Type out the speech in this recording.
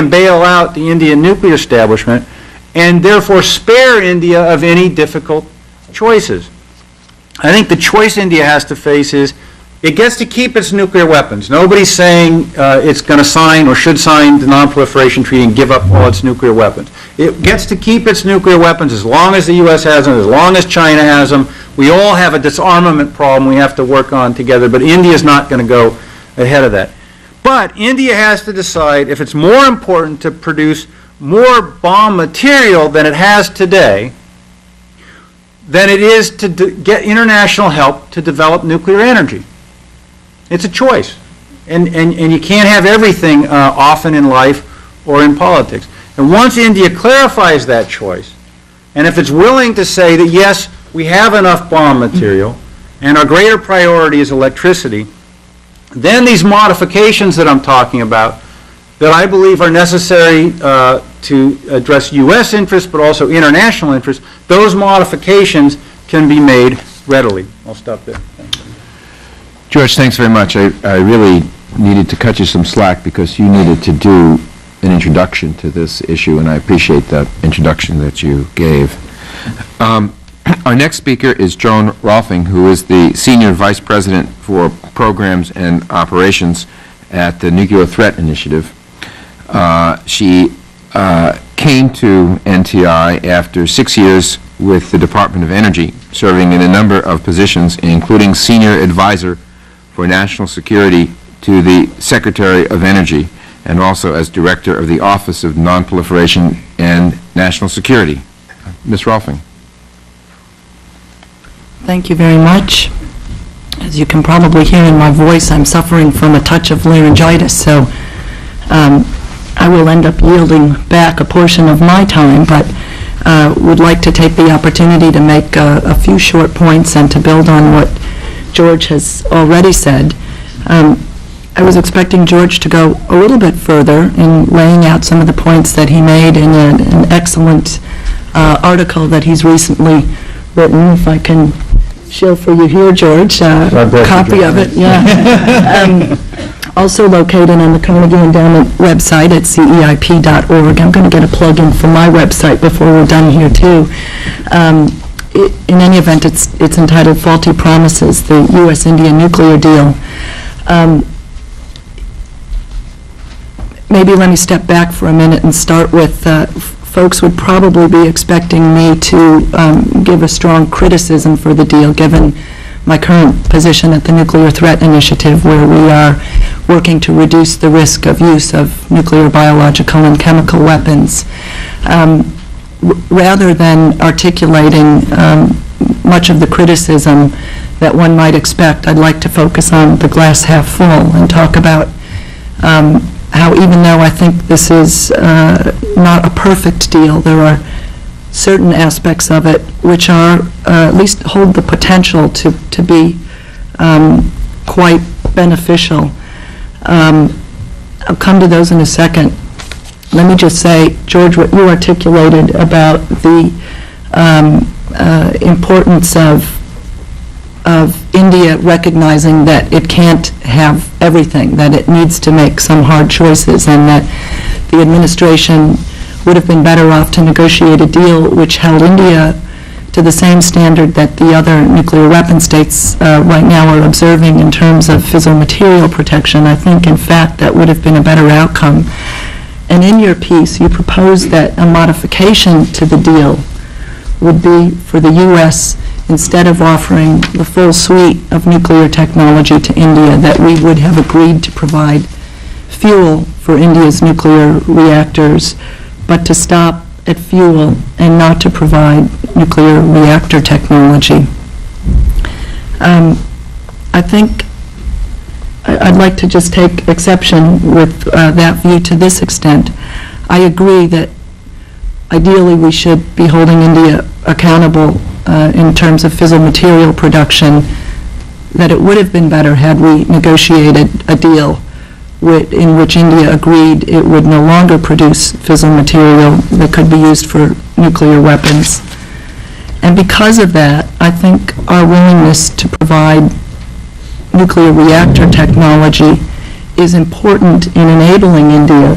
and bail out the Indian nuclear establishment and therefore spare India of any difficult choices. I think the choice India has to face is it gets to keep its nuclear weapons. Nobody's saying it's going to sign or should sign the Non-Proliferation Treaty and give up all its nuclear weapons. It gets to keep its nuclear weapons as long as the U.S. has them, as long as China has them. We all have a disarmament problem we have to work on together, but India's not going to go ahead of that. But India has to decide if it's more important to produce more bomb material than it has today than it is to get international help to develop nuclear energy. It's a choice. And you can't have everything often in life or in politics. And once India clarifies that choice, and if it's willing to say that, yes, we have enough bomb material, and our greater priority is electricity, then these modifications that I'm talking about, that I believe are necessary to address U.S. interests but also international interests, those modifications can be made readily. I'll stop there. George, thanks very much. I really needed to cut you some slack because you needed to do an introduction to this issue, and I appreciate that introduction that you gave. Our next speaker is Joan Rolfing, who is the Senior Vice President for Programs and Operations at the Nuclear Threat Initiative. She came to NTI after 6 years with the Department of Energy, serving in a number of positions, including Senior Advisor for National Security to the Secretary of Energy, and also as Director of the Office of Nonproliferation and National Security. Ms. Rolfing. Thank you very much. As you can probably hear in my voice, I'm suffering from a touch of laryngitis, so I will end up yielding back a portion of my time, but would like to take the opportunity to make a few short points and to build on what George has already said. I was expecting George to go a little bit further in laying out some of the points that he made in an excellent article that he's recently written. If I can show for you here, George, copy of it. Yeah. Also located on the Carnegie Endowment website at ceip.org. I'm going to get a plug-in for my website before we're done here, too. In any event, it's entitled Faulty Promises, the U.S.-India Nuclear Deal. Maybe let me step back for a minute and start with folks would probably be expecting me to give a strong criticism for the deal, given my current position at the Nuclear Threat Initiative, where we are working to reduce the risk of use of nuclear, biological, and chemical weapons. Rather than articulating much of the criticism that one might expect, I'd like to focus on the glass half full and talk about how, even though I think this is not a perfect deal, there are certain aspects of it which are, at least hold the potential to be quite beneficial. I'll come to those in a second. Let me just say, George, what you articulated about the importance of India recognizing that it can't have everything, that it needs to make some hard choices, and that the administration would have been better off to negotiate a deal which held India to the same standard that the other nuclear weapon states right now are observing in terms of fissile material protection. I think, in fact, that would have been a better outcome. And in your piece, you proposed that a modification to the deal would be for the U.S., instead of offering the full suite of nuclear technology to India, that we would have agreed to provide fuel for India's nuclear reactors, but to stop at fuel and not to provide nuclear reactor technology. I think I'd like to just take exception with that view to this extent. I agree that ideally we should be holding India accountable in terms of fissile material production, that it would have been better had we negotiated a deal in which India agreed it would no longer produce fissile material that could be used for nuclear weapons. And because of that, I think our willingness to provide nuclear reactor technology is important in enabling India